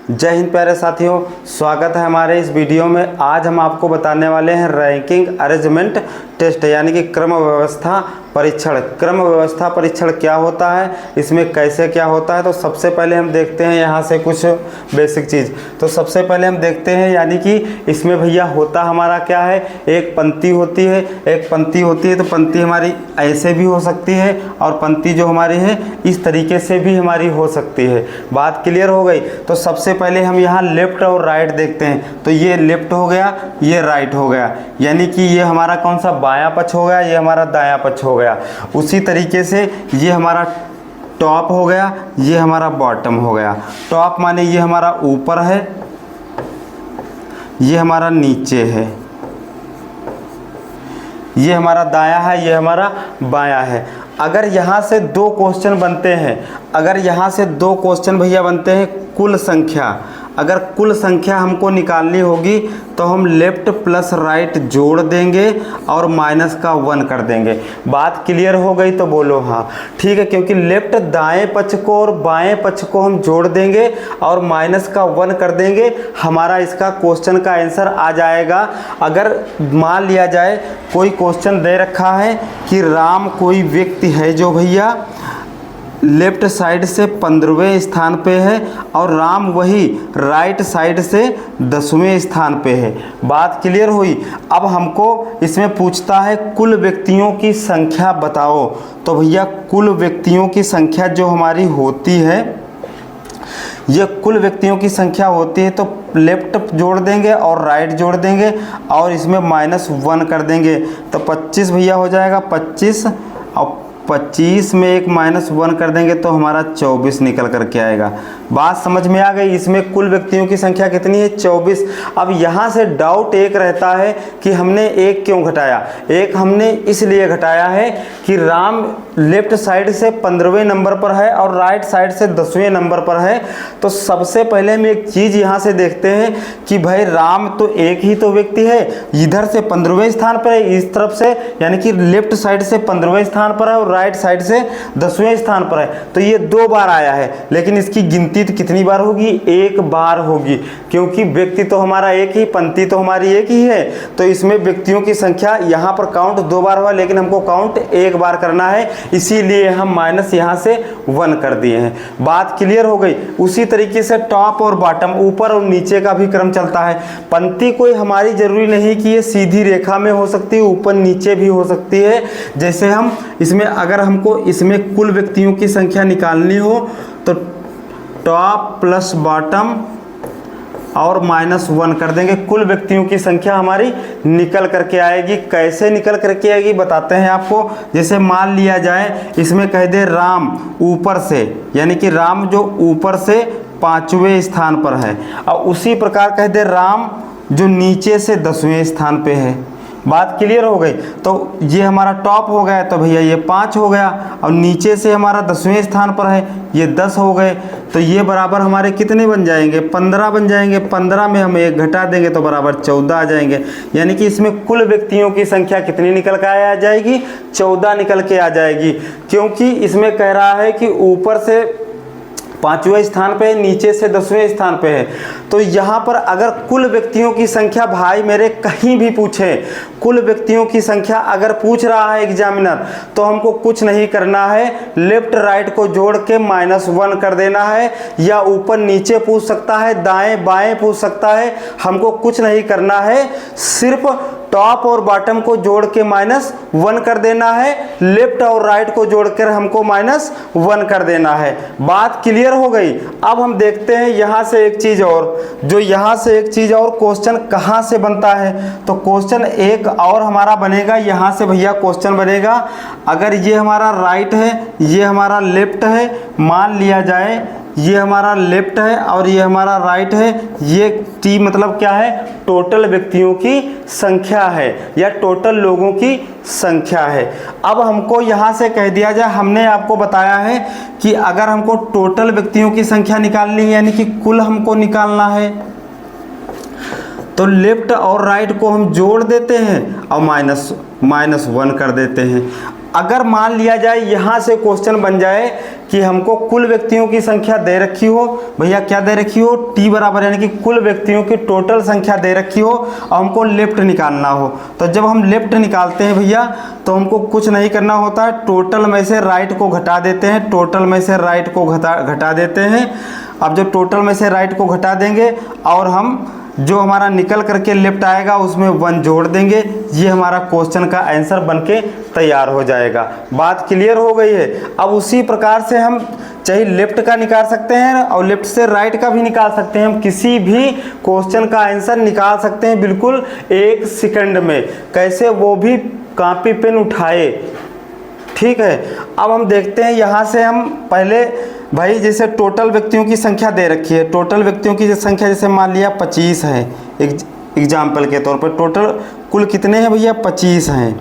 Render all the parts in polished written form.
जय हिंद प्यारे साथियों, स्वागत है हमारे इस वीडियो में। आज हम आपको बताने वाले हैं रैंकिंग अरेंजमेंट टेस्ट यानी कि क्रम व्यवस्था परीक्षण। क्रम व्यवस्था परीक्षण क्या होता है, इसमें कैसे क्या होता है, तो सबसे पहले हम देखते हैं यहाँ से कुछ बेसिक चीज़। तो सबसे पहले हम देखते हैं यानी कि इसमें भैया होता हमारा क्या है, एक पंक्ति होती है। एक पंक्ति होती है तो पंक्ति हमारी ऐसे भी हो सकती है और पंक्ति जो हमारी है इस तरीके से भी हमारी हो सकती है। बात क्लियर हो गई। तो सबसे पहले हम यहाँ लेफ्ट और राइट देखते हैं। तो ये लेफ्ट हो गया, ये राइट हो गया, यानी कि ये हमारा कौन सा बायां पक्ष हो गया, ये हमारा दायां पक्ष हो गया। उसी तरीके से ये हमारा टॉप हो गया, ये हमारा बॉटम हो गया। टॉप माने ये हमारा ऊपर है, ये हमारा नीचे है, ये हमारा दायां है, ये हमारा बायां है। अगर यहाँ से दो क्वेश्चन बनते हैं, अगर यहाँ से दो क्वेश्चन भैया बनते हैं कुल संख्या, अगर कुल संख्या हमको निकालनी होगी तो हम लेफ्ट प्लस राइट जोड़ देंगे और माइनस का 1 कर देंगे। बात क्लियर हो गई तो बोलो हाँ, ठीक है। क्योंकि लेफ्ट दाएं पक्ष को और बाएं पक्ष को हम जोड़ देंगे और माइनस का 1 कर देंगे, हमारा इसका क्वेश्चन का आंसर आ जाएगा। अगर मान लिया जाए कोई क्वेश्चन दे रखा है कि राम कोई व्यक्ति है जो भैया लेफ्ट साइड से 15वें स्थान पे है और राम वही राइट साइड से 10वें स्थान पे है। बात क्लियर हुई। अब हमको इसमें पूछता है कुल व्यक्तियों की संख्या बताओ। तो भैया कुल व्यक्तियों की संख्या जो हमारी होती है, ये कुल व्यक्तियों की संख्या होती है तो लेफ्ट जोड़ देंगे और राइट जोड़ देंगे और इसमें -1 कर देंगे। तो 25 भैया हो जाएगा 25 और 25 में एक -1 कर देंगे तो हमारा 24 निकल करके आएगा। बात समझ में आ गई। इसमें कुल व्यक्तियों की संख्या कितनी है, 24। अब यहाँ से डाउट एक रहता है कि हमने एक क्यों घटाया। एक हमने इसलिए घटाया है कि राम लेफ्ट साइड से 15वें नंबर पर है और राइट साइड से 10वें नंबर पर है। तो सबसे पहले हम एक चीज़ यहाँ से देखते हैं कि भाई राम तो एक ही तो व्यक्ति है, इधर से 15वें स्थान पर है, इस तरफ से यानी कि लेफ्ट साइड से 15वें स्थान पर है और राइट साइड से 10वें स्थान पर है। तो ये 2 बार आया है, लेकिन इसकी गिनती तो कितनी बार होगी, 1 बार होगी। क्योंकि व्यक्ति तो हमारा एक ही, पंक्ति तो हमारी एक ही है, तो इसमें व्यक्तियों की संख्या यहाँ पर काउंट 2 बार हुआ, लेकिन हमको काउंट 1 बार करना है, इसीलिए हम माइनस यहाँ से 1 कर दिए हैं। बात क्लियर हो गई। उसी तरीके से टॉप और बॉटम, ऊपर और नीचे का भी क्रम चलता है। पंक्ति कोई हमारी जरूरी नहीं कि ये सीधी रेखा में हो सकती है, ऊपर नीचे भी हो सकती है। जैसे हम इसमें अगर हमको इसमें कुल व्यक्तियों की संख्या निकालनी हो तो टॉप प्लस बॉटम और -1 कर देंगे, कुल व्यक्तियों की संख्या हमारी निकल करके आएगी। कैसे निकल करके आएगी बताते हैं आपको। जैसे मान लिया जाए इसमें कह दे राम ऊपर से, यानी कि राम जो ऊपर से 5वें स्थान पर है, और उसी प्रकार कह दे राम जो नीचे से 10वें स्थान पे है। बात क्लियर हो गई। तो ये हमारा टॉप हो गया तो भैया ये 5 हो गया, और नीचे से हमारा 10वें स्थान पर है, ये 10 हो गए। तो ये बराबर हमारे कितने बन जाएंगे, 15 बन जाएंगे। 15 में हम 1 घटा देंगे तो बराबर 14 आ जाएंगे। यानी कि इसमें कुल व्यक्तियों की संख्या कितनी निकल के आ जाएगी, 14 निकल के आ जाएगी। क्योंकि इसमें कह रहा है कि ऊपर से 5वें स्थान पे, नीचे से 10वें स्थान पे है। तो यहाँ पर अगर कुल व्यक्तियों की संख्या भाई मेरे कहीं भी पूछे, कुल व्यक्तियों की संख्या अगर पूछ रहा है एग्जामिनर, तो हमको कुछ नहीं करना है, लेफ्ट राइट को जोड़ के -1 कर देना है। या ऊपर नीचे पूछ सकता है, दाएं बाएं पूछ सकता है, हमको कुछ नहीं करना है, सिर्फ टॉप और बॉटम को जोड़ के -1 कर देना है, लेफ्ट और राइट को जोड़कर हमको -1 कर देना है। बात क्लियर हो गई। अब हम देखते हैं यहाँ से एक चीज और, जो यहाँ से एक चीज और, क्वेश्चन कहाँ से बनता है। तो क्वेश्चन एक और हमारा बनेगा यहाँ से भैया। क्वेश्चन बनेगा अगर ये हमारा राइट है, ये हमारा लेफ्ट है, मान लिया जाए ये हमारा लेफ्ट है और ये हमारा राइट है, ये टी मतलब क्या है, टोटल व्यक्तियों की संख्या है या टोटल लोगों की संख्या है। अब हमको यहाँ से कह दिया जाए, हमने आपको बताया है कि अगर हमको टोटल व्यक्तियों की संख्या निकालनी है यानी कि कुल हमको निकालना है, तो लेफ्ट और राइट को हम जोड़ देते हैं और -1 कर देते हैं। अगर मान लिया जाए यहाँ से क्वेश्चन बन जाए कि हमको कुल व्यक्तियों की संख्या दे रखी हो, भैया क्या दे रखी हो, टी बराबर यानी कि कुल व्यक्तियों की टोटल संख्या दे रखी हो और हमको लेफ्ट निकालना हो। तो जब हम लेफ्ट निकालते हैं भैया तो हमको कुछ नहीं करना होता है, टोटल में से राइट को घटा देते हैं, टोटल में से राइट को घटा देते हैं। अब जो टोटल में से राइट को घटा देंगे और हम जो हमारा निकल करके लेफ्ट आएगा उसमें 1 जोड़ देंगे, ये हमारा क्वेश्चन का आंसर बनके तैयार हो जाएगा। बात क्लियर हो गई है। अब उसी प्रकार से हम चाहे लेफ्ट का निकाल सकते हैं और लेफ्ट से राइट का भी निकाल सकते हैं। हम किसी भी क्वेश्चन का आंसर निकाल सकते हैं बिल्कुल 1 सेकंड में। कैसे, वो भी कॉपी पेन उठाए, ठीक है। अब हम देखते हैं यहाँ से हम पहले भाई जैसे टोटल व्यक्तियों की संख्या दे रखी है, टोटल व्यक्तियों की संख्या जैसे मान लिया 25 है, एग्जाम्पल के तौर पर टोटल कुल कितने हैं भैया 25 हैं,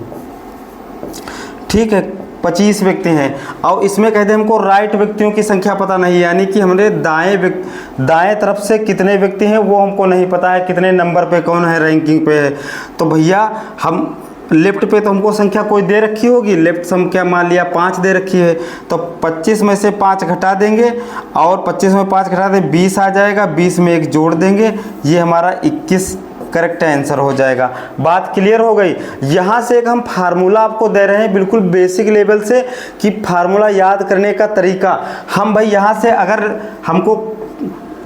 ठीक है 25 व्यक्ति हैं। और इसमें कहते हैं हमको राइट व्यक्तियों की संख्या पता नहीं है, यानी कि हमारे दाएं तरफ से कितने व्यक्ति हैं वो हमको नहीं पता है, कितने नंबर पे कौन है, रैंकिंग पे है। तो भैया हम लेफ्ट पे तो हमको संख्या कोई दे रखी होगी, लेफ्ट संख्या मान लिया 5 दे रखी है, तो 25 में से 5 घटा देंगे और 25 में 5 घटा दें 20 आ जाएगा, 20 में 1 जोड़ देंगे, ये हमारा 21 करेक्ट आंसर हो जाएगा। बात क्लियर हो गई। यहाँ से एक हम फार्मूला आपको दे रहे हैं बिल्कुल बेसिक लेवल से कि फार्मूला याद करने का तरीका। हम भाई यहाँ से अगर हमको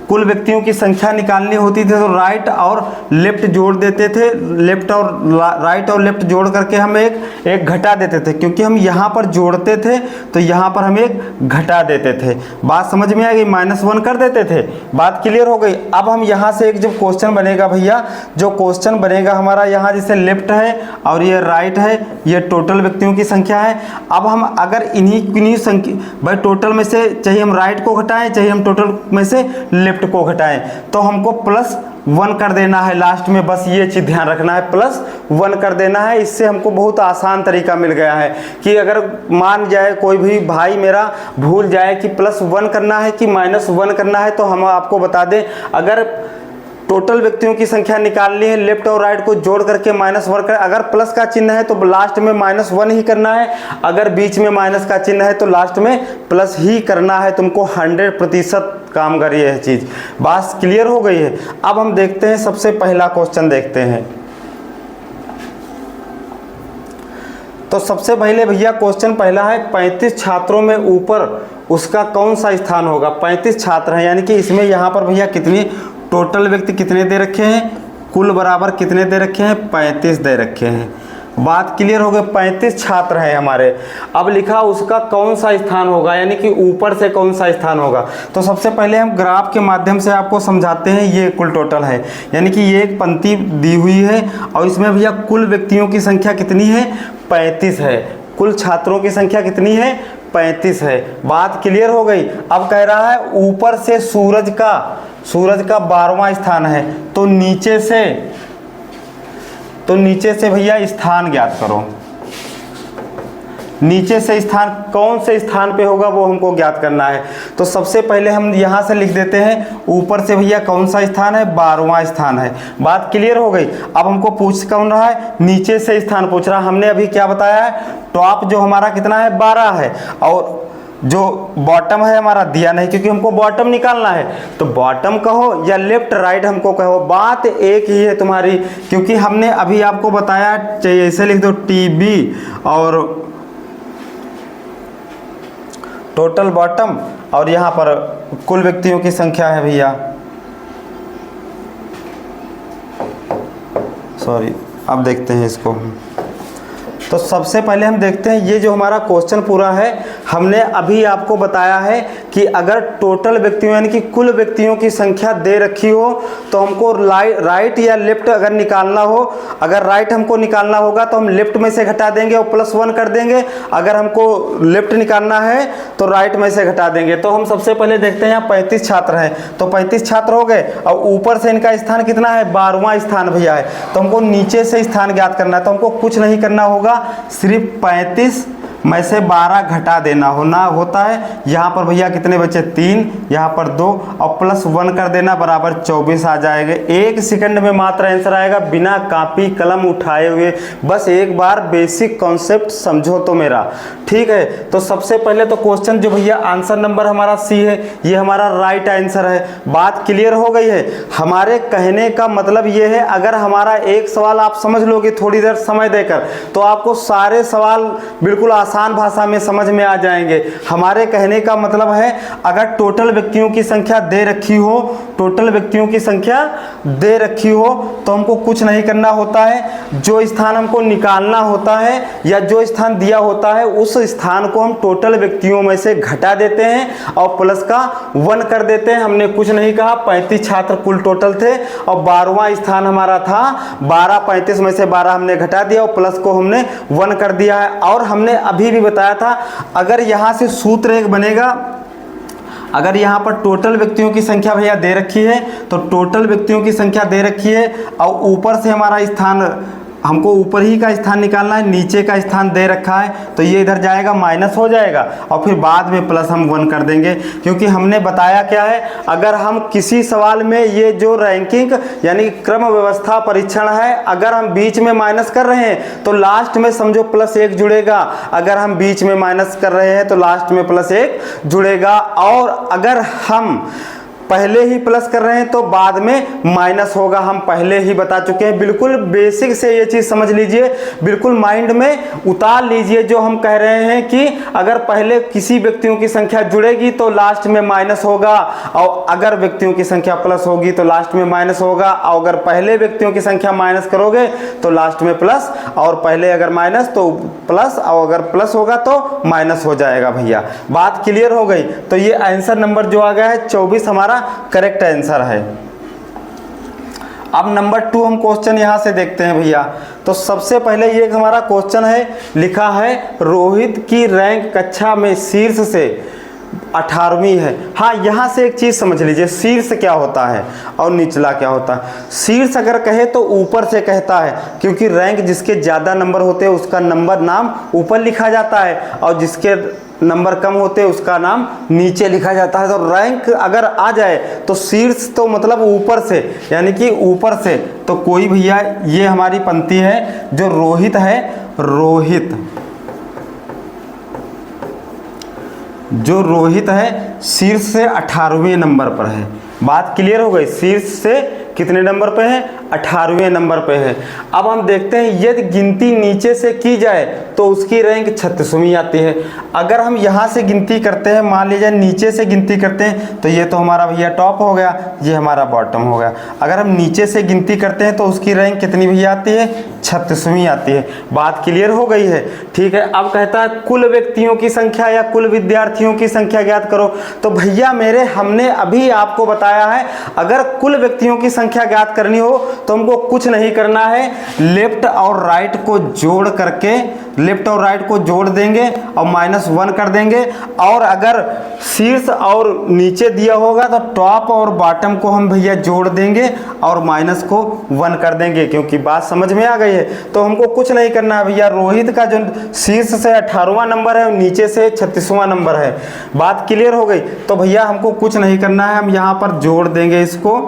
कुल व्यक्तियों की संख्या निकालनी होती थी तो राइट और लेफ्ट जोड़ देते थे, लेफ्ट और राइट और लेफ्ट जोड़ करके हम एक घटा देते थे, क्योंकि हम यहाँ पर जोड़ते थे तो यहाँ पर हम एक घटा देते थे। बात समझ में आ गई, -1 कर देते थे। बात क्लियर हो गई। अब हम यहाँ से एक जो क्वेश्चन बनेगा भैया, जो क्वेश्चन बनेगा हमारा यहाँ जैसे लेफ्ट है और ये राइट है, ये टोटल व्यक्तियों की संख्या है। अब हम अगर इन्हीं संख्या भाई टोटल में से चाहे हम राइट को घटाएं चाहे हम टोटल में से लेफ्ट को घटाएं, तो हमको +1 कर देना है लास्ट में। बस ये चीज ध्यान रखना है, +1 कर देना है। इससे हमको बहुत आसान तरीका मिल गया है कि अगर मान जाए कोई भी भाई मेरा भूल जाए कि +1 करना है कि -1 करना है, तो हम आपको बता दें अगर टोटल व्यक्तियों की संख्या निकालनी है, लेफ्ट और राइट को जोड़ करके -1 कर, अगर प्लस का चिन्ह है तो लास्ट में -1 ही करना है, अगर बीच में माइनस का चिन्ह है तो लास्ट में प्लस ही करना है। तुमको 100% काम करिए यह चीज़। बात क्लियर हो गई है। अब हम देखते हैं सबसे पहला क्वेश्चन देखते हैं। तो सबसे पहले भैया क्वेश्चन पहला है 35 छात्रों में ऊपर उसका कौन सा स्थान होगा। 35 छात्र हैं, यानी कि इसमें यहाँ पर भैया कितनी टोटल व्यक्ति कितने दे रखे हैं, कुल बराबर कितने दे रखे हैं, 35 दे रखे हैं। बात क्लियर हो गई। 35 छात्र हैं हमारे। अब लिखा उसका कौन सा स्थान होगा, यानी कि ऊपर से कौन सा स्थान होगा। तो सबसे पहले हम ग्राफ के माध्यम से आपको समझाते हैं। ये कुल टोटल है, यानी कि ये एक पंक्ति दी हुई है और इसमें भैया कुल व्यक्तियों की संख्या कितनी है, 35 है। कुल छात्रों की संख्या कितनी है, 35 है। बात क्लियर हो गई। अब कह रहा है ऊपर से सूरज का 12वां स्थान है, तो नीचे से भैया स्थान ज्ञात करो। नीचे से स्थान कौन से स्थान पे होगा वो हमको ज्ञात करना है। तो सबसे पहले हम यहाँ से लिख देते हैं ऊपर से भैया कौन सा स्थान है, 12वां स्थान है। बात क्लियर हो गई। अब हमको पूछ कौन रहा है, नीचे से स्थान पूछ रहा है। हमने अभी क्या बताया है, टॉप जो हमारा कितना है 12 है और जो बॉटम है हमारा दिया नहीं, क्योंकि हमको बॉटम निकालना है। तो बॉटम कहो या लेफ्ट राइट हमको कहो, बात एक ही है तुम्हारी, क्योंकि हमने अभी आपको बताया। चाहिए ऐसे लिख दो TB और टोटल बॉटम और यहाँ पर कुल व्यक्तियों की संख्या है भैया, सॉरी। अब देखते हैं इसको। तो सबसे पहले हम देखते हैं ये जो हमारा क्वेश्चन पूरा है, हमने अभी आपको बताया है कि अगर टोटल व्यक्तियों यानी कि कुल व्यक्तियों की संख्या दे रखी हो तो हमको राइट या लेफ्ट अगर निकालना हो, अगर राइट हमको निकालना होगा तो हम लेफ्ट में से घटा देंगे और +1 कर देंगे। अगर हमको लेफ्ट निकालना है तो राइट में से घटा देंगे। तो हम सबसे पहले देखते हैं यहाँ 35 छात्र हैं, तो 35 छात्र हो गए और ऊपर से इनका स्थान कितना है, 12वां स्थान भैया है। तो हमको नीचे से स्थान ज्ञात करना है, तो हमको कुछ नहीं करना होगा, सिर्फ 35 में से 12 घटा देना होता है। यहाँ पर भैया कितने बचे 3, यहाँ पर 2 और प्लस 1 कर देना बराबर 24 आ जाएगा। 1 सेकंड में मात्र आंसर आएगा बिना कापी कलम उठाए हुए। बस एक बार बेसिक कॉन्सेप्ट समझो तो मेरा, ठीक है। तो सबसे पहले तो क्वेश्चन जो भैया आंसर नंबर हमारा सी है, ये हमारा राइट आंसर है। बात क्लियर हो गई है। हमारे कहने का मतलब ये है, अगर हमारा एक सवाल आप समझ लोगे थोड़ी देर समय देकर, तो आपको सारे सवाल बिल्कुल आसान भाषा में समझ में आ जाएंगे। हमारे कहने का मतलब है, अगर टोटल व्यक्तियों की संख्या दे रखी हो, टोटल व्यक्तियों की संख्या दे रखी हो, तो हमको कुछ नहीं करना होता है। जो स्थान हमको निकालना होता है या जो स्थान दिया होता है, उस स्थान को हम टोटल व्यक्तियों में से घटा देते हैं और प्लस का 1 कर देते हैं। हमने कुछ नहीं कहा। 35 छात्र कुल टोटल थे और 12वां स्थान हमारा था 12, 35 में से 12 हमने घटा दिया और प्लस को हमने 1 कर दिया है। और हमने अभी भी बताया था, अगर यहाँ से सूत्र एक बनेगा, अगर यहाँ पर टोटल व्यक्तियों की संख्या भैया दे रखी है, तो टोटल व्यक्तियों की संख्या दे रखी है और ऊपर से हमारा स्थान, हमको ऊपर ही का स्थान निकालना है, नीचे का स्थान दे रखा है, तो ये इधर जाएगा माइनस हो जाएगा और फिर बाद में प्लस हम 1 कर देंगे। क्योंकि हमने बताया क्या है, अगर हम किसी सवाल में ये जो रैंकिंग यानी क्रम व्यवस्था परीक्षण है, अगर हम बीच में माइनस कर रहे हैं तो लास्ट में समझो +1 जुड़ेगा। अगर हम बीच में माइनस कर रहे हैं तो लास्ट में +1 जुड़ेगा। और अगर हम पहले ही प्लस कर रहे हैं तो बाद में माइनस होगा। हम पहले ही बता चुके हैं। बिल्कुल बेसिक से ये चीज़ समझ लीजिए, बिल्कुल माइंड में उतार लीजिए। जो हम कह रहे हैं कि अगर पहले किसी व्यक्तियों की संख्या जुड़ेगी तो लास्ट में माइनस होगा, और अगर व्यक्तियों की संख्या प्लस होगी तो लास्ट में माइनस होगा। और अगर पहले व्यक्तियों की संख्या माइनस करोगे तो लास्ट में प्लस, और पहले अगर माइनस तो प्लस, और अगर प्लस होगा तो माइनस हो जाएगा। भैया बात क्लियर हो गई। तो ये आंसर नंबर जो आ गया है 24 हमारा करेक्ट आंसर है। अब नंबर 2 हम क्वेश्चन यहां से देखते हैं भैया। तो सबसे पहले ये हमारा क्वेश्चन है, लिखा है रोहित की रैंक कक्षा में शीर्ष से 18वीं है। हाँ, यहाँ से एक चीज़ समझ लीजिए, शीर्ष क्या होता है और निचला क्या होता है। शीर्ष अगर कहे तो ऊपर से कहता है, क्योंकि रैंक जिसके ज़्यादा नंबर होते हैं उसका नंबर नाम ऊपर लिखा जाता है, और जिसके नंबर कम होते हैं उसका नाम नीचे लिखा जाता है। तो रैंक अगर आ जाए तो शीर्ष तो मतलब ऊपर से, यानी कि ऊपर से। तो कोई भैया ये हमारी पंक्ति है जो रोहित है, रोहित जो रोहित है शीर्ष से 18वें नंबर पर है। बात क्लियर हो गई। शीर्ष से कितने नंबर पे है? 18वें नंबर पे है। अब हम देखते हैं, यदि गिनती नीचे से की जाए तो उसकी रैंक 36वीं आती है। अगर हम यहाँ से गिनती करते हैं, मान लीजिए नीचे से गिनती करते हैं, तो ये तो हमारा भैया टॉप हो गया, ये हमारा बॉटम हो गया। अगर हम नीचे से गिनती करते हैं तो उसकी रैंक कितनी भैया आती है? 36वीं आती है। बात क्लियर हो गई है, ठीक है। अब कहता है कुल व्यक्तियों की संख्या या कुल विद्यार्थियों की संख्या ज्ञात करो। तो भैया मेरे, हमने अभी आपको बताया है, अगर कुल व्यक्तियों की संख्या ज्ञात करनी हो तो हमको कुछ नहीं करना है, लेफ्ट और राइट को जोड़ करके, लेफ्ट और राइट को जोड़ देंगे और -1 कर देंगे। और अगर शीर्ष और नीचे दिया होगा तो टॉप और बॉटम को हम भैया जोड़ देंगे और माइनस को 1 कर देंगे। क्योंकि बात समझ में आ गई है, तो हमको कुछ नहीं करना है भैया। रोहित का जो शीर्ष से 18वां नंबर है और नीचे से 36वां नंबर है। बात क्लियर हो गई। तो भैया हमको कुछ नहीं करना है, हम यहाँ पर जोड़ देंगे इसको।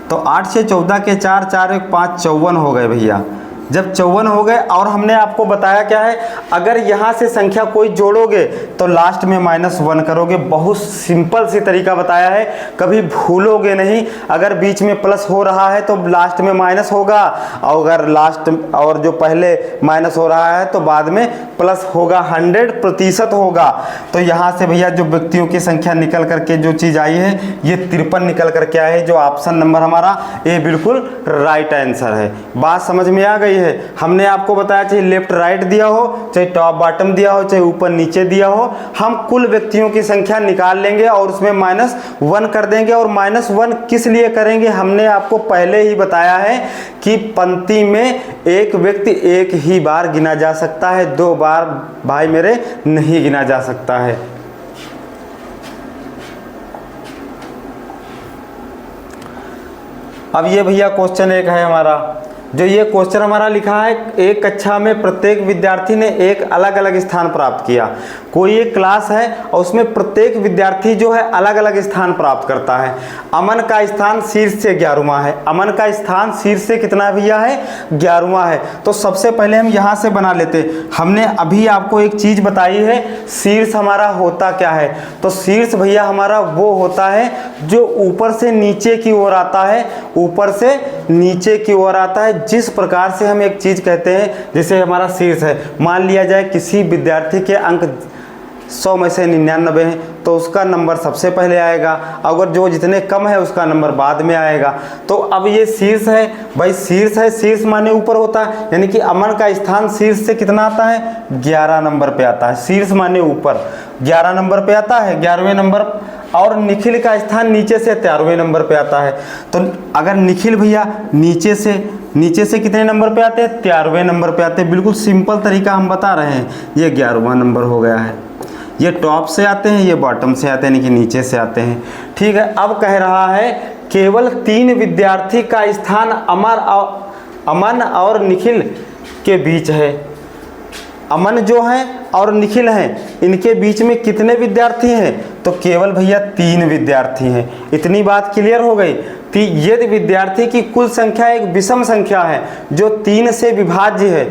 तो 8 से 14 के 4, 4 1 5, 54 हो गए भैया। जब 54 हो गए, और हमने आपको बताया क्या है, अगर यहाँ से संख्या कोई जोड़ोगे तो लास्ट में -1 करोगे। बहुत सिंपल सी तरीका बताया है, कभी भूलोगे नहीं। अगर बीच में प्लस हो रहा है तो लास्ट में माइनस होगा, और अगर लास्ट और जो पहले माइनस हो रहा है तो बाद में प्लस होगा। 100% होगा। तो यहाँ से भैया जो व्यक्तियों की संख्या निकल करके जो चीज़ आई है, ये 53 निकल करके आए है। जो ऑप्शन नंबर हमारा ये बिल्कुल राइट आंसर है। बात समझ में आ गई है। हमने आपको बताया, चाहे लेफ्ट राइट दिया हो, चाहे टॉप बॉटम दिया हो, चाहे ऊपर नीचे दिया हो, हम कुल व्यक्तियों की संख्या निकाल लेंगे और उसमें -1 कर देंगे। और -1 किस लिए करेंगे, हमने आपको पहले ही बताया है कि पंक्ति में एक व्यक्ति एक ही बार गिना जा सकता है, 2 बार भाई मेरे नहीं गिना जा सकता है। अब ये भैया क्वेश्चन 1 है हमारा, जो ये क्वेश्चन हमारा लिखा है, एक कक्षा में प्रत्येक विद्यार्थी ने एक अलग अलग स्थान प्राप्त किया। कोई एक क्लास है और उसमें प्रत्येक विद्यार्थी जो है अलग अलग स्थान प्राप्त करता है। अमन का स्थान शीर्ष से 11वां है। अमन का स्थान शीर्ष से कितना भैया है? 11वां है। तो सबसे पहले हम यहाँ से बना लेते। हमने अभी आपको एक चीज़ बताई है, शीर्ष हमारा होता क्या है। तो शीर्ष भैया हमारा वो होता है जो ऊपर से नीचे की ओर आता है, ऊपर से नीचे की ओर आता है। जिस प्रकार से हम एक चीज़ कहते हैं, जैसे हमारा शीर्ष है, मान लिया जाए किसी विद्यार्थी के अंक 100 में से 99 हैं, तो उसका नंबर सबसे पहले आएगा। अगर जो जितने कम है उसका नंबर बाद में आएगा। तो अब ये शीर्ष है भाई, शीर्ष है, शीर्ष माने ऊपर होता है, यानी कि अमन का स्थान शीर्ष से कितना आता है? 11 नंबर पे आता है। शीर्ष माने ऊपर 11 नंबर पे आता है, 11वें नंबर। और निखिल का स्थान नीचे से 13वें नंबर पे आता है। तो अगर निखिल भैया नीचे से कितने नंबर पे आते हैं? 13वें नंबर पे आते हैं। बिल्कुल सिंपल तरीका हम बता रहे हैं। ये 11वां नंबर हो गया है। ये टॉप से आते हैं, ये बॉटम से आते हैं, यानी कि नीचे से आते हैं। ठीक है, अब कह रहा है केवल 3 विद्यार्थी का स्थान अमन और निखिल के बीच है। अमन जो है और निखिल हैं, इनके बीच में कितने विद्यार्थी हैं? तो केवल भैया 3 विद्यार्थी हैं। इतनी बात क्लियर हो गई। यदि विद्यार्थी की कुल संख्या एक विषम संख्या है जो 3 से विभाज्य है,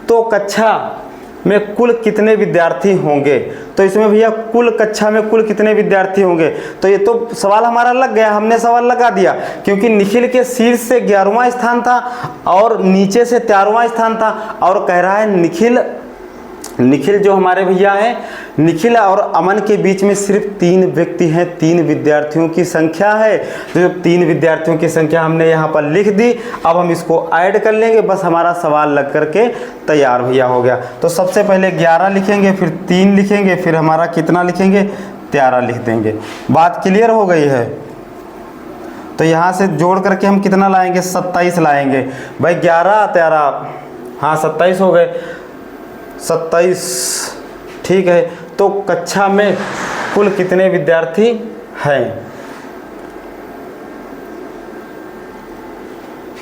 तो कक्षा में कुल कितने विद्यार्थी होंगे? तो इसमें भैया कुल कक्षा में कुल कितने विद्यार्थी होंगे? तो ये तो सवाल हमारा लग गया, हमने सवाल लगा दिया, क्योंकि निखिल के शीर्ष से 11वां स्थान था और नीचे से 13वां स्थान था। और कह रहा है निखिल जो हमारे भैया हैं, निखिल और अमन के बीच में सिर्फ 3 व्यक्ति हैं, 3 विद्यार्थियों की संख्या है। तो जब 3 विद्यार्थियों की संख्या हमने यहाँ पर लिख दी, अब हम इसको ऐड कर लेंगे, बस हमारा सवाल लग करके तैयार भैया हो गया। तो सबसे पहले 11 लिखेंगे, फिर 3 लिखेंगे, फिर हमारा कितना लिखेंगे? 13 लिख देंगे। बात क्लियर हो गई है। तो यहाँ से जोड़ करके हम कितना लाएंगे? 27 लाएंगे भाई। 11 13, हाँ 27 हो गए। 27, ठीक है। तो कक्षा में कुल कितने विद्यार्थी हैं?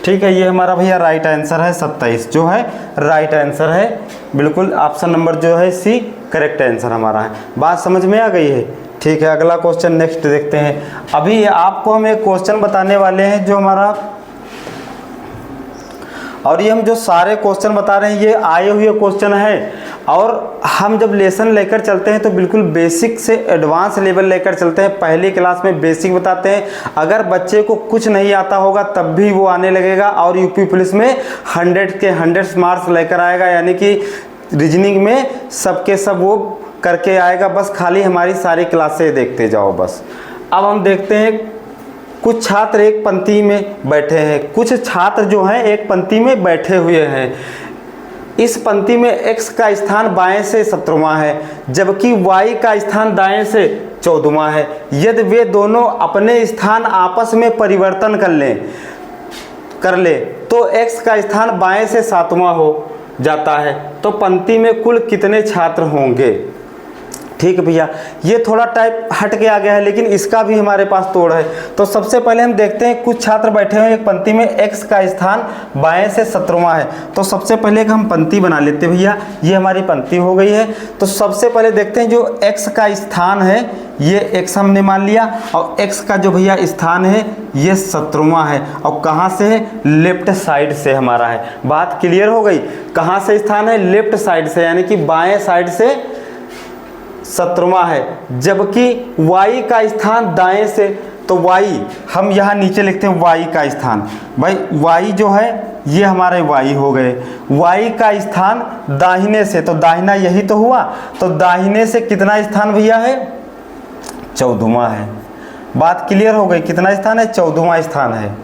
ठीक है, ये हमारा भैया राइट आंसर है। 27 जो है राइट आंसर है। बिल्कुल ऑप्शन नंबर जो है सी करेक्ट आंसर हमारा है। बात समझ में आ गई है? ठीक है, अगला क्वेश्चन नेक्स्ट देखते हैं। अभी आपको हम एक क्वेश्चन बताने वाले हैं जो हमारा, और ये हम जो सारे क्वेश्चन बता रहे हैं ये आए हुए क्वेश्चन है। और हम जब लेसन लेकर चलते हैं तो बिल्कुल बेसिक से एडवांस लेवल लेकर चलते हैं। पहली क्लास में बेसिक बताते हैं, अगर बच्चे को कुछ नहीं आता होगा तब भी वो आने लगेगा। और यूपी पुलिस में 100 के 100 मार्क्स लेकर आएगा, यानी कि रीजनिंग में सबके सब वो करके आएगा। बस खाली हमारी सारी क्लासें देखते जाओ बस। अब हम देखते हैं, कुछ छात्र एक पंक्ति में बैठे हैं, कुछ छात्र जो हैं एक पंक्ति में बैठे हुए हैं। इस पंक्ति में x का स्थान बाएं से 17वां है, जबकि y का स्थान दाएं से 14वां है। यदि वे दोनों अपने स्थान आपस में परिवर्तन कर ले तो x का स्थान बाएं से 7वां हो जाता है। तो पंक्ति में कुल कितने छात्र होंगे? ठीक है भैया, ये थोड़ा टाइप हट के आ गया है, लेकिन इसका भी हमारे पास तोड़ है। तो सबसे पहले हम देखते हैं, कुछ छात्र बैठे हैं एक पंक्ति में, x का स्थान बाएं से 17वां है। तो सबसे पहले एक हम पंक्ति बना लेते हैं भैया। ये हमारी पंक्ति हो गई है। तो सबसे पहले देखते हैं, जो x का स्थान है ये x हमने मान लिया, और x का जो भैया स्थान है ये 17वां है। और कहाँ से है? लेफ्ट साइड से हमारा है। बात क्लियर हो गई? कहाँ से स्थान है? लेफ्ट साइड से, यानी कि बाएं साइड से 17वां है। जबकि y का स्थान दाएं से, तो y हम यहाँ नीचे लिखते हैं y का स्थान। भाई y जो है ये हमारे y हो गए। y का स्थान दाहिने से, तो दाहिना यही तो हुआ, तो दाहिने से कितना स्थान भैया है? 14वां है। बात क्लियर हो गई? कितना स्थान है? 14वां स्थान है।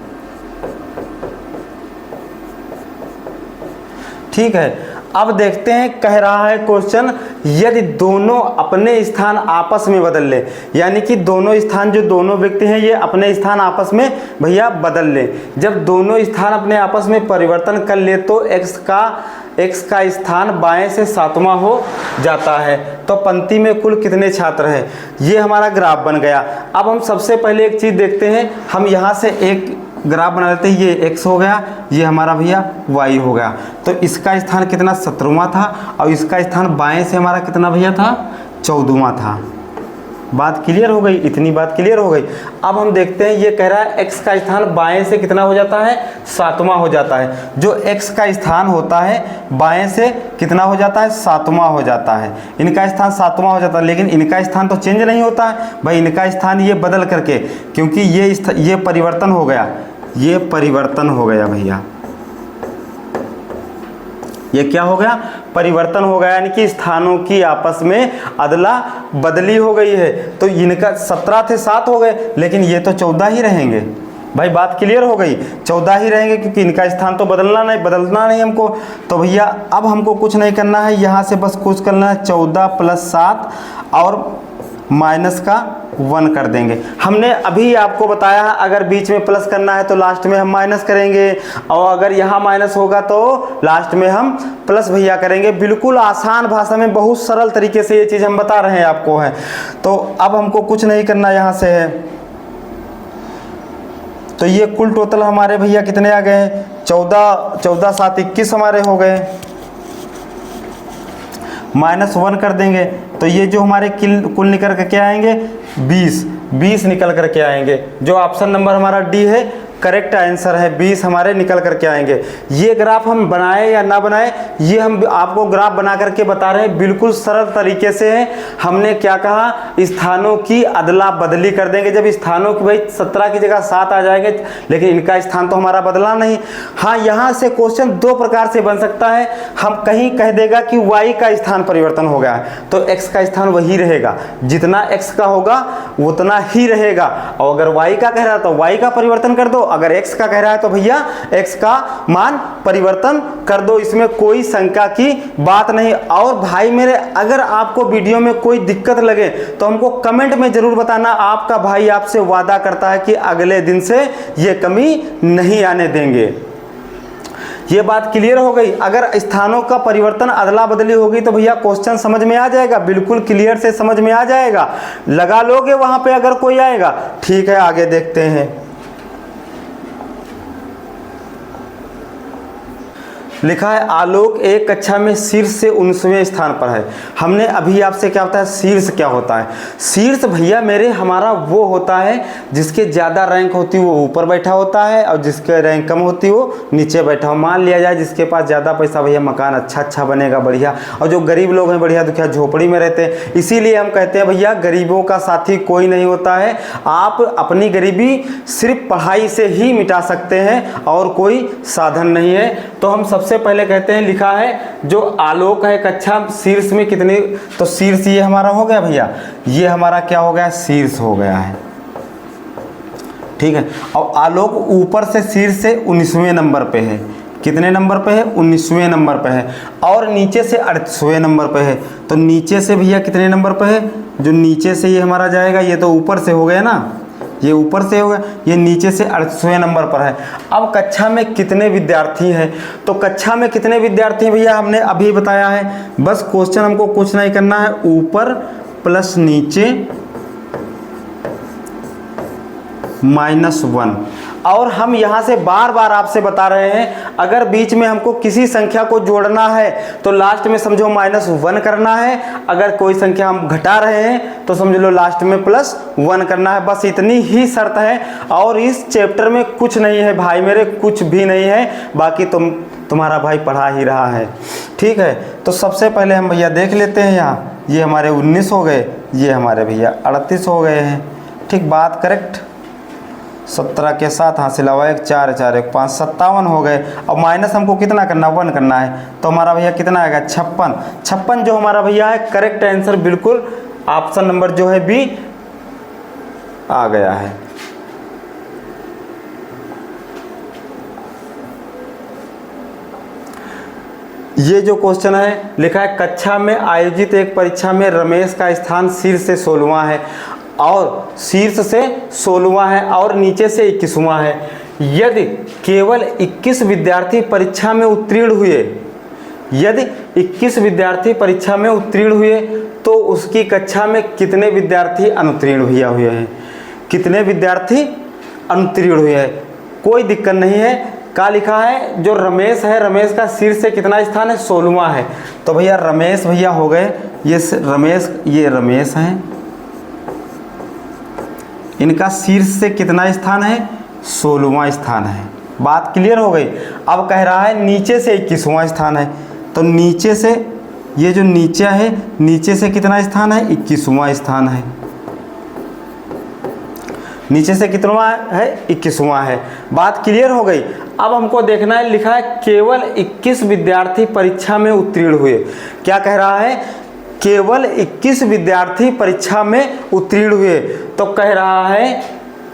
ठीक है, अब देखते हैं, कह रहा है क्वेश्चन, यदि दोनों अपने स्थान आपस में बदल ले, यानी कि दोनों स्थान, जो दोनों व्यक्ति हैं ये अपने स्थान आपस में भैया बदल ले। जब दोनों स्थान अपने आपस में परिवर्तन कर ले तो x का स्थान बाएं से 7वां हो जाता है। तो पंक्ति में कुल कितने छात्र हैं? ये हमारा ग्राफ बन गया। अब हम सबसे पहले एक चीज़ देखते हैं, हम यहाँ से एक ग्राफ बना लेते हैं, ये x हो गया, ये हमारा भैया y हो गया। तो इसका स्थान कितना 17वां था और इसका स्थान बाएं से हमारा कितना भैया था 14वां था। बात क्लियर हो गई, इतनी बात क्लियर हो गई। अब हम देखते हैं, ये कह रहा है x का स्थान बाएं से कितना हो जाता है 7वां हो जाता है। जो x का स्थान होता है बाएं से कितना हो जाता है 7वां हो जाता है। इनका स्थान 7वां हो जाता है, लेकिन इनका स्थान तो चेंज नहीं होता है भाई, इनका स्थान ये बदल करके, क्योंकि ये परिवर्तन हो गया, ये परिवर्तन हो गया भैया, ये क्या हो गया परिवर्तन हो गया, यानी कि स्थानों की आपस में अदला बदली हो गई है। तो इनका 17 थे 7 हो गए, लेकिन ये तो 14 ही रहेंगे भाई। बात क्लियर हो गई, 14 ही रहेंगे, क्योंकि इनका स्थान तो बदलना नहीं हमको। तो भैया अब हमको कुछ नहीं करना है, यहाँ से बस कुछ करना है, 14 + 7 और माइनस का 1 कर देंगे। हमने अभी आपको बताया है, अगर बीच में प्लस करना है तो लास्ट में हम माइनस करेंगे, और अगर यहाँ माइनस होगा तो लास्ट में हम प्लस भैया करेंगे। बिल्कुल आसान भाषा में बहुत सरल तरीके से ये चीज़ हम बता रहे हैं आपको है। तो अब हमको कुछ नहीं करना यहाँ से है। तो ये कुल टोटल हमारे भैया कितने आ गए, 14 7 21 हमारे हो गए। -1 कर देंगे तो ये जो हमारे कुल निकल कर के आएंगे 20 निकल कर के आएंगे। जो ऑप्शन नंबर हमारा डी है करेक्ट आंसर है, 20 हमारे निकल करके आएंगे। ये ग्राफ हम बनाए या ना बनाए, ये हम आपको ग्राफ बना करके बता रहे हैं, बिल्कुल सरल तरीके से है। हमने क्या कहा, स्थानों की अदला बदली कर देंगे। जब स्थानों की भाई 17 की जगह 7 आ जाएंगे, लेकिन इनका स्थान तो हमारा बदला नहीं। हाँ, यहाँ से क्वेश्चन 2 प्रकार से बन सकता है। हम कहीं कह देगा कि y का स्थान परिवर्तन हो गया है, तो x का स्थान वही रहेगा, जितना x का होगा उतना ही रहेगा। और अगर y का कह रहा है तो y का परिवर्तन कर दो, अगर x का कह रहा है तो भैया x का मान परिवर्तन कर दो। इसमें कोई शंका की बात नहीं। और भाई मेरे, अगर आपको वीडियो में कोई दिक्कत लगे तो हमको कमेंट में जरूर बताना। आपका भाई आपसे वादा करता है कि अगले दिन से ये कमी नहीं आने देंगे। ये बात क्लियर हो गई। अगर स्थानों का परिवर्तन अदला बदली होगी तो भैया क्वेश्चन समझ में आ जाएगा, बिल्कुल क्लियर से समझ में आ जाएगा। लगा लोगे वहां पे अगर कोई आएगा। ठीक है, आगे देखते हैं। लिखा है आलोक एक कक्षा में शीर्ष से 19वें स्थान पर है। हमने अभी आपसे क्या होता है, शीर्ष क्या होता है। शीर्ष भैया मेरे हमारा वो होता है जिसके ज़्यादा रैंक होती है वो ऊपर बैठा होता है, और जिसके रैंक कम होती है वो नीचे बैठा हो। मान लिया जाए जिसके पास ज़्यादा पैसा भैया मकान अच्छा बनेगा बढ़िया, और जो गरीब लोग हैं बढ़िया दुखिया झोपड़ी में रहते हैं। इसीलिए हम कहते हैं भैया गरीबों का साथी कोई नहीं होता है। आप अपनी गरीबी सिर्फ पढ़ाई से ही मिटा सकते हैं और कोई साधन नहीं है। तो हम सबसे पहले कहते हैं, लिखा है जो आलोक है कक्षा शीर्ष में कितने, तो शीर्ष ये हमारा हो गया भैया, ये हमारा क्या हो गया शीर्ष हो गया है। ठीक है, और आलोक ऊपर से शीर्ष से 19वें नंबर पे है। कितने नंबर पे है, 19वें नंबर पे है। और नीचे से 38वें नंबर पे है। तो नीचे से भैया कितने नंबर पे है, जो नीचे से ये हमारा जाएगा, ये तो ऊपर से हो गया ना, ये ऊपर से होगा, ये नीचे से 38वें नंबर पर है। अब कक्षा में कितने विद्यार्थी हैं, तो कक्षा में कितने विद्यार्थी हैं भैया हमने अभी बताया है। बस क्वेश्चन हमको कुछ नहीं करना है, ऊपर प्लस नीचे -1। और हम यहाँ से बार बार आपसे बता रहे हैं, अगर बीच में हमको किसी संख्या को जोड़ना है तो लास्ट में समझो -1 करना है। अगर कोई संख्या हम घटा रहे हैं तो समझ लो लास्ट में +1 करना है। बस इतनी ही शर्त है, और इस चैप्टर में कुछ नहीं है भाई मेरे, कुछ भी नहीं है। बाकी तुम्हारा भाई पढ़ा ही रहा है। ठीक है, तो सबसे पहले हम भैया देख लेते हैं। यहाँ ये हमारे 19 हो गए, ये हमारे भैया 38 हो गए हैं। ठीक, बात करेक्ट। 17 के साथ हासिल हुआ 1 4 4 1 5 57 हो गए। अब माइनस हमको कितना करना, 1 करना है। तो हमारा भैया कितना आएगा 56 जो हमारा भैया है करेक्ट आंसर, बिल्कुल ऑप्शन नंबर जो है बी आ गया है। ये जो क्वेश्चन है लिखा है कक्षा में आयोजित एक परीक्षा में रमेश का स्थान शीर्ष से 16वां है, और शीर्ष से 16वां है और नीचे से 21वां है। यदि केवल 21 विद्यार्थी परीक्षा में उत्तीर्ण हुए, यदि 21 विद्यार्थी परीक्षा में उत्तीर्ण हुए तो उसकी कक्षा में कितने विद्यार्थी अनुत्तीर्ण भैया हुए हैं, कितने विद्यार्थी अनुत्तीर्ण हुए हैं। कोई दिक्कत नहीं है। क्या लिखा है, जो रमेश है, रमेश का शीर्ष से कितना स्थान है, 16वां है। तो भैया रमेश भैया हो गए, ये रमेश हैं, इनका शीर्ष से कितना स्थान है, 16वां स्थान है। बात क्लियर हो गई। अब कह रहा है नीचे से 21वां स्थान है, तो नीचे से, ये जो नीचे है, नीचे से कितना स्थान है, 21वां स्थान है। नीचे से कितवा है, 21वां है। बात क्लियर हो गई। अब हमको देखना है, लिखा है केवल 21 विद्यार्थी परीक्षा में उत्तीर्ण हुए। क्या कह रहा है, केवल 21 विद्यार्थी परीक्षा में उत्तीर्ण हुए। तो कह रहा है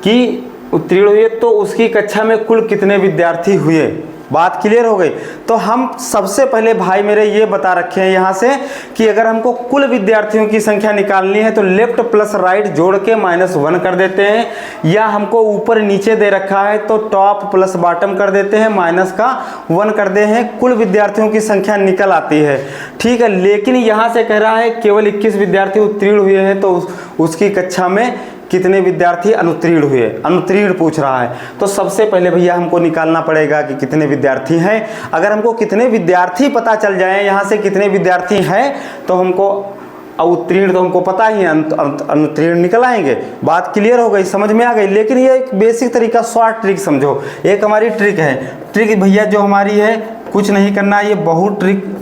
कि उत्तीर्ण हुए तो उसकी कक्षा में कुल कितने विद्यार्थी हुए। बात क्लियर हो गई। तो हम सबसे पहले भाई मेरे ये बता रखे हैं यहाँ से कि अगर हमको कुल विद्यार्थियों की संख्या निकालनी है तो लेफ्ट प्लस राइट जोड़ के -1 कर देते हैं, या हमको ऊपर नीचे दे रखा है तो टॉप प्लस बॉटम कर देते हैं, -1 कर दे हैं, कुल विद्यार्थियों की संख्या निकल आती है। ठीक है, लेकिन यहाँ से कह रहा है केवल 21 विद्यार्थी उत्तीर्ण हुए हैं, तो उसकी कक्षा में कितने विद्यार्थी अनुत्तीर्ण हुए, अनुत्तीर्ण पूछ रहा है। तो सबसे पहले भैया हमको निकालना पड़ेगा कि कितने विद्यार्थी हैं। अगर हमको कितने विद्यार्थी पता चल जाए यहाँ से कितने विद्यार्थी हैं, तो हमको उत्तीर्ण तो हमको पता ही है, अनुत्तीर्ण निकल आएंगे। बात क्लियर हो गई, समझ में आ गई। लेकिन ये एक बेसिक तरीका, शॉर्ट ट्रिक समझो। एक हमारी ट्रिक है, ट्रिक भैया जो हमारी है, कुछ नहीं करना, ये बहुत ट्रिक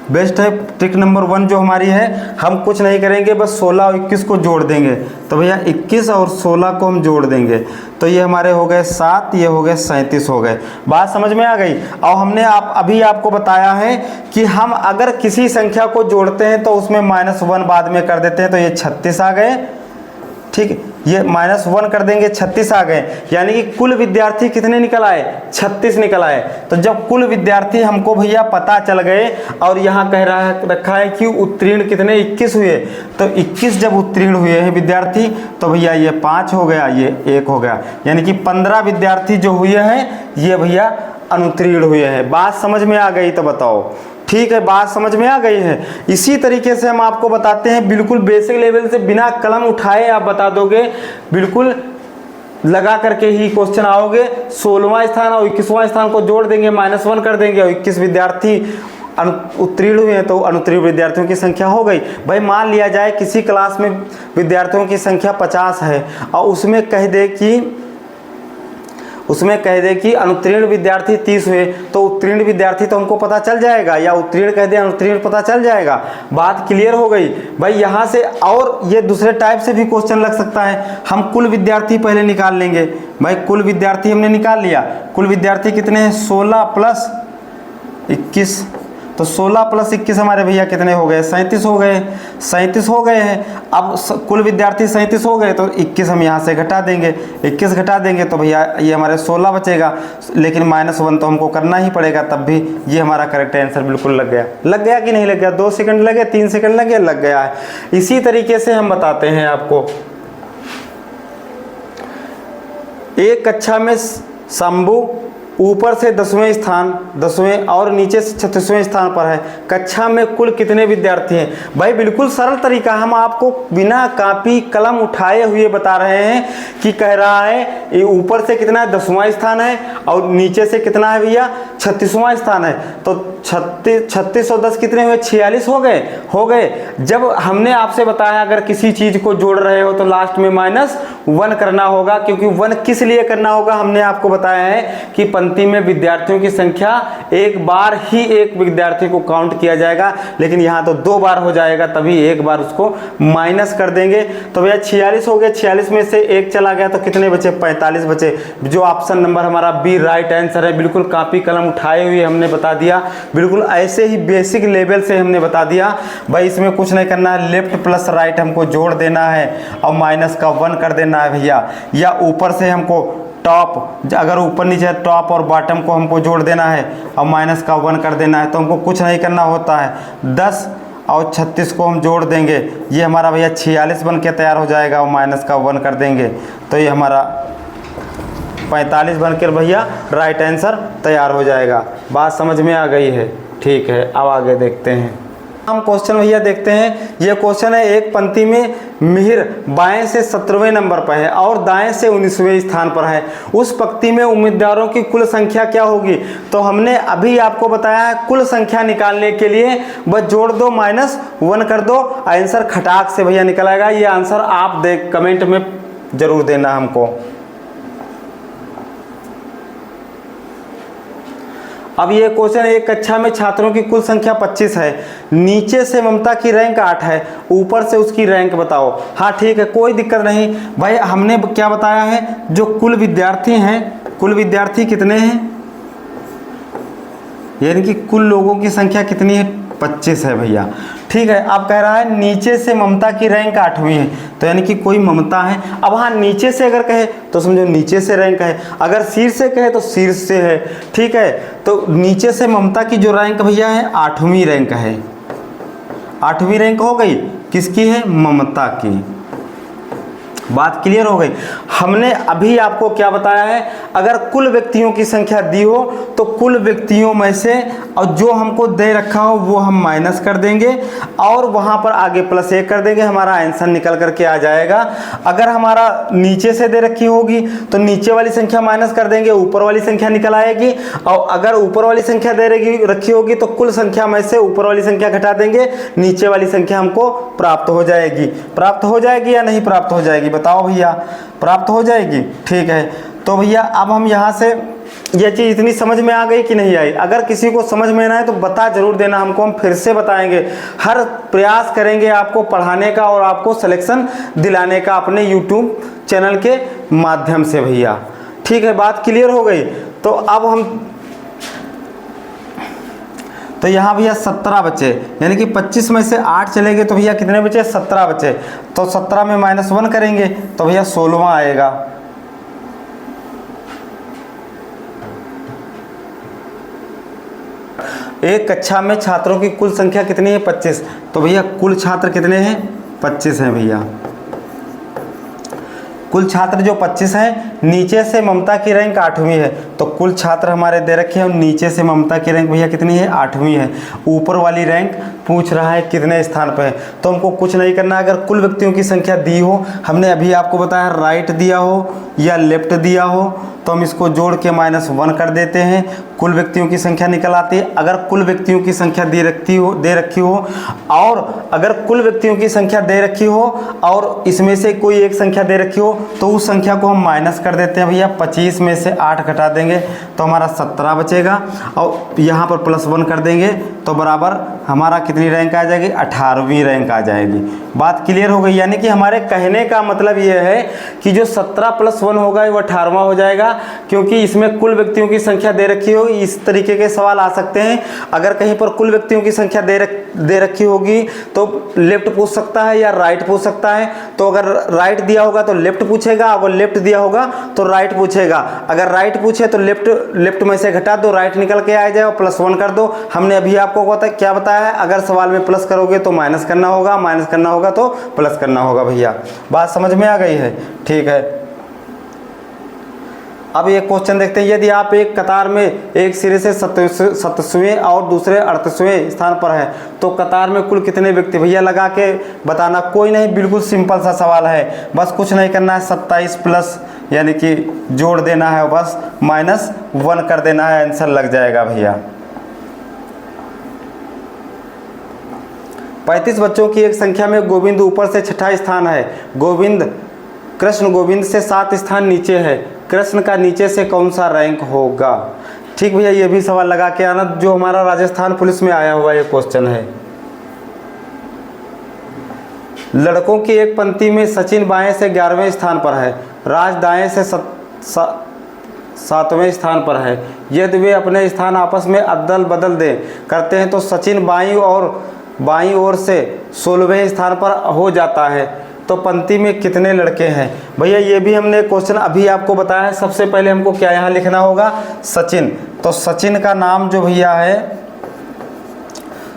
बेस्ट है। ट्रिक नंबर 1 जो हमारी है, हम कुछ नहीं करेंगे, बस 16 और 21 को जोड़ देंगे। तो भैया 21 और 16 को हम जोड़ देंगे, तो ये हमारे हो गए 7, ये हो गए 37 हो गए। बात समझ में आ गई। और हमने अभी आपको बताया है कि हम अगर किसी संख्या को जोड़ते हैं तो उसमें -1 बाद में कर देते हैं, तो ये 36 आ गए। ठीक, ये -1 कर देंगे, 36 आ गए। यानी कि कुल विद्यार्थी कितने निकल आए, 36 निकल आए। तो जब कुल विद्यार्थी हमको भैया पता चल गए, और यहाँ कह रखा है कि उत्तीर्ण कितने, 21 हुए, तो 21 जब उत्तीर्ण हुए हैं विद्यार्थी, तो भैया ये 5 हो गया, ये 1 हो गया। यानी कि 15 विद्यार्थी जो हुए हैं, ये भैया अनुत्तीर्ण हुए हैं। बात समझ में आ गई तो बताओ। ठीक है, बात समझ में आ गई है। इसी तरीके से हम आपको बताते हैं, बिल्कुल बेसिक लेवल से, बिना कलम उठाए आप बता दोगे, बिल्कुल लगा करके ही क्वेश्चन आओगे। 16वां स्थान और 21वां स्थान को जोड़ देंगे, -1 कर देंगे, और 21 विद्यार्थी उत्तीर्ण हुए हैं, तो अनुत्तीर्ण विद्यार्थियों की संख्या हो गई। भाई मान लिया जाए किसी क्लास में विद्यार्थियों की संख्या 50 है, और उसमें कह दे कि अनुत्तीर्ण विद्यार्थी 30 हुए, तो उत्तीर्ण विद्यार्थी तो हमको पता चल जाएगा, या उत्तीर्ण कह दे अनुत्तीर्ण पता चल जाएगा। बात क्लियर हो गई भाई। यहाँ से और ये दूसरे टाइप से भी क्वेश्चन लग सकता है। हम कुल विद्यार्थी पहले निकाल लेंगे। भाई कुल विद्यार्थी हमने निकाल लिया, कुल विद्यार्थी कितने हैं, 16 प्लस 21, तो 16 प्लस 21 हमारे भैया कितने हो गए, 37 हो गए। 37 हो गए हैं। अब कुल विद्यार्थी 37 हो गए, तो 21 हम यहाँ से घटा देंगे, 21 घटा देंगे तो भैया ये हमारे 16 बचेगा। लेकिन -1 तो हमको करना ही पड़ेगा, तब भी ये हमारा करेक्ट आंसर बिल्कुल लग गया। लग गया कि नहीं लग गया, 2 सेकंड लगे, 3 सेकंड लगे, लग गया है। इसी तरीके से हम बताते हैं आपको, एक कक्षा में शंभू ऊपर से 10वें और नीचे से 36वें स्थान पर है। कक्षा में कुल कितने विद्यार्थी हैं। भाई बिल्कुल सरल तरीका, हम आपको बिना कॉपी कलम उठाए हुए बता रहे हैं कि कह रहा है ये ऊपर से कितना है, 10वां स्थान है, और नीचे से कितना है भैया, 36वां स्थान है। तो 36 और 10 कितने हुए, 46 हो गए। जब हमने आपसे बताया अगर किसी चीज़ को जोड़ रहे हो तो लास्ट में -1 करना होगा, क्योंकि 1 किस लिए करना होगा, हमने आपको बताया है कि पंक्ति में विद्यार्थियों की संख्या एक बार ही एक विद्यार्थी को काउंट किया जाएगा, लेकिन यहाँ तो 2 बार हो जाएगा, तभी एक बार उसको माइनस कर देंगे। तो भैया 46 हो गए, 46 में से 1 चला गया तो कितने बचे, 45 बचे। जो ऑप्शन नंबर हमारा बी राइट आंसर है। बिल्कुल कॉपी कलम उठाए हुए हमने बता दिया, बिल्कुल ऐसे ही बेसिक लेवल से हमने बता दिया। भाई इसमें कुछ नहीं करना है, लेफ्ट प्लस राइट हमको जोड़ देना है और माइनस का 1 कर देना है भैया, या ऊपर से हमको टॉप, अगर ऊपर नीचे टॉप और बॉटम को हमको जोड़ देना है और माइनस का 1 कर देना है। तो हमको कुछ नहीं करना होता है, 10 और 36 को हम जोड़ देंगे, ये हमारा भैया 46 बन के तैयार हो जाएगा, और माइनस का 1 कर देंगे तो ये हमारा 45 बनकर भैया राइट आंसर तैयार हो जाएगा। बात समझ में आ गई है। ठीक है, अब आगे देखते हैं हम क्वेश्चन भैया देखते हैं। ये क्वेश्चन है, एक पंक्ति में मिहिर बाएं से 17वें नंबर पर है और दाएं से 19वें स्थान पर है, उस पंक्ति में उम्मीदवारों की कुल संख्या क्या होगी? तो हमने अभी आपको बताया है कुल संख्या निकालने के लिए बस जोड़ दो, -1 कर दो, आंसर खटाक से भैया निकल आएगा। ये आंसर आप कमेंट में जरूर देना हमको। अब ये क्वेश्चन, एक कक्षा में छात्रों की कुल संख्या 25 है, नीचे से ममता की रैंक 8 है, ऊपर से उसकी रैंक बताओ। हाँ ठीक है, कोई दिक्कत नहीं भाई। हमने क्या बताया है, जो कुल विद्यार्थी हैं, कुल विद्यार्थी कितने हैं, यानी कि कुल लोगों की संख्या कितनी है, 25 है भैया। ठीक है, अब कह रहा है नीचे से ममता की रैंक 8वीं है, तो यानी कि कोई ममता है। अब हाँ, नीचे से अगर कहे तो समझो नीचे से रैंक है, अगर शीर्ष से कहे तो शीर्ष से है। ठीक है, तो नीचे से ममता की जो रैंक भैया है 8वीं रैंक है, 8वीं रैंक हो गई, किसकी है, ममता की। बात क्लियर हो गई। हमने अभी आपको क्या बताया है, अगर कुल व्यक्तियों की संख्या दी हो तो कुल व्यक्तियों में से और जो हमको दे रखा हो वो हम माइनस कर देंगे और वहां पर आगे +1 कर देंगे, हमारा आंसर निकल करके आ जाएगा। अगर हमारा नीचे से दे रखी होगी तो नीचे वाली संख्या माइनस कर देंगे, ऊपर वाली संख्या निकल आएगी। और अगर ऊपर वाली संख्या दे रखी होगी तो कुल संख्या में से ऊपर वाली संख्या घटा देंगे, नीचे वाली संख्या हमको प्राप्त हो जाएगी। प्राप्त हो जाएगी या नहीं प्राप्त हो जाएगी, बताओ भैया, प्राप्त हो जाएगी। ठीक है, तो भैया अब हम यहाँ से ये चीज़ इतनी समझ में आ गई कि नहीं आई? अगर किसी को समझ में ना आए तो बता जरूर देना हमको, हम फिर से बताएंगे। हर प्रयास करेंगे आपको पढ़ाने का और आपको सिलेक्शन दिलाने का अपने यूट्यूब चैनल के माध्यम से भैया। ठीक है, बात क्लियर हो गई। तो अब हम तो यहाँ भैया 17 बचे, यानी कि 25 में से 8 चले गए तो भैया कितने बचे, 17 बचे। तो 17 में -1 करेंगे तो भैया 16वां आएगा। एक कक्षा में छात्रों की कुल संख्या कितनी है, 25। तो भैया कुल छात्र कितने हैं, 25 हैं भैया। कुल छात्र जो 25 हैं, नीचे से ममता की रैंक 8वीं है, तो कुल छात्र हमारे दे रखे हैं और नीचे से ममता की रैंक भैया कितनी है, 8वीं है। ऊपर वाली रैंक पूछ रहा है कितने स्थान पर है, तो हमको कुछ नहीं करना। अगर कुल व्यक्तियों की संख्या दी हो, हमने अभी आपको बताया रराइट दिया हो या लेफ्ट दिया हो, तो हम इसको जोड़ के -1 कर देते हैं, कुल व्यक्तियों की संख्या निकल आती है। अगर कुल व्यक्तियों की संख्या दे रखी हो और अगर कुल व्यक्तियों की संख्या दे रखी हो और इसमें से कोई एक संख्या दे रखी हो तो उस संख्या को हम माइनस कर देते हैं भैया। 25 में से 8 घटा देंगे तो हमारा 17 बचेगा और यहाँ पर +1 कर देंगे तो बराबर हमारा कितनी रैंक आ जाएगी, 18वीं रैंक आ जाएगी। बात क्लियर हो गई। यानी कि हमारे कहने का मतलब ये है कि जो 17 + 1 होगा वो 18वां हो जाएगा, क्योंकि इसमें कुल व्यक्तियों की संख्या दे रखी होगी। इस तरीके के सवाल आ सकते हैं। अगर कहीं पर कुल व्यक्तियों की संख्या दे रखी होगी तो लेफ्ट पूछ सकता है या राइट पूछ सकता है। तो अगर राइट दिया होगा तो लेफ्ट पूछेगा, अगर लेफ्ट दिया होगा तो राइट पूछेगा। अगर राइट पूछे तो लेफ्ट में से घटा दो, राइट निकल के आ जाए और +1 कर दो। हमने अभी आपको क्या बताया है, अगर सवाल में प्लस करोगे तो माइनस करना होगा, माइनस करना होगा तो प्लस करना होगा भैया। बात समझ में आ गई है? ठीक है, अब ये क्वेश्चन देखते हैं। यदि आप एक कतार में एक सिरे से 27वें और दूसरे 38वें स्थान पर है तो कतार में कुल कितने व्यक्ति, भैया लगा के बताना। कोई नहीं, बिल्कुल सिंपल सा सवाल है, बस कुछ नहीं करना है। 27 प्लस यानी कि जोड़ देना है, बस -1 कर देना है, आंसर लग जाएगा भैया। 35 बच्चों की एक संख्या में गोविंद ऊपर से 6ठा स्थान है। कृष्ण गोविंद से 7 स्थान नीचे है। कृष्ण का नीचे से कौन सा रैंक होगा? ठीक भैया, ये भी सवाल लगा के आना, जो हमारा राजस्थान पुलिस में आया हुआ ये क्वेश्चन है। लड़कों की एक पंक्ति में सचिन बाएं से 11वें स्थान पर है, राज दाएं से 7वें स्थान पर है। यदि वे अपने स्थान आपस में अदल बदल करते हैं तो सचिन बाईं ओर से 16वें स्थान पर हो जाता है, तो पंक्ति में कितने लड़के हैं? भैया ये भी हमने क्वेश्चन अभी आपको बताया है। सबसे पहले हमको क्या यहाँ लिखना होगा, सचिन। तो सचिन का नाम जो भैया है,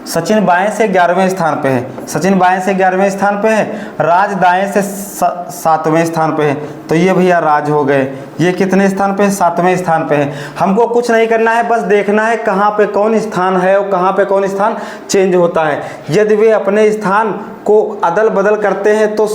सचिन बाएं से 11वें स्थान पे है, सचिन बाएं से 11वें स्थान पे है, राज दाएं से 7वें स्थान पे है। तो ये भैया राज हो गए, ये कितने स्थान पे है? 7वें स्थान पे है। हमको कुछ नहीं करना है, बस देखना है कहाँ पे कौन स्थान है और कहाँ पे कौन स्थान चेंज होता है। यदि वे अपने स्थान को अदल बदल करते हैं तो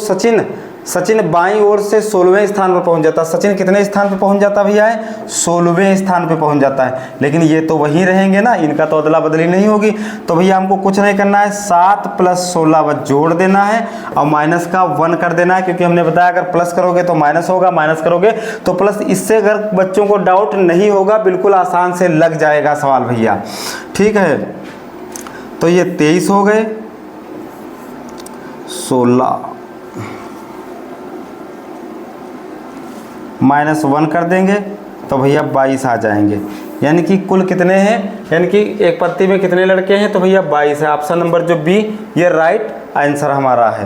सचिन बाईं ओर से 16वें स्थान पर पहुंच जाता है। सचिन कितने स्थान पर पहुंच जाता भैया है? 16वें स्थान पर पहुंच जाता है। लेकिन ये तो वहीं रहेंगे ना, इनका तो अदला बदली नहीं होगी। तो भैया हमको कुछ नहीं करना है, 7 + 16 बस जोड़ देना है और माइनस का 1 कर देना है, क्योंकि हमने बताया अगर प्लस करोगे तो माइनस होगा, माइनस करोगे तो प्लस। इससे अगर बच्चों को डाउट नहीं होगा, बिल्कुल आसान से लग जाएगा सवाल भैया, ठीक है। तो ये 23 हो गए, 16 -1 कर देंगे तो भैया 22 आ जाएंगे। यानी कि कुल कितने हैं, यानी कि एक पत्ती में कितने लड़के हैं? तो भैया 22 है। ऑप्शन नंबर जो बी ये राइट आंसर हमारा है।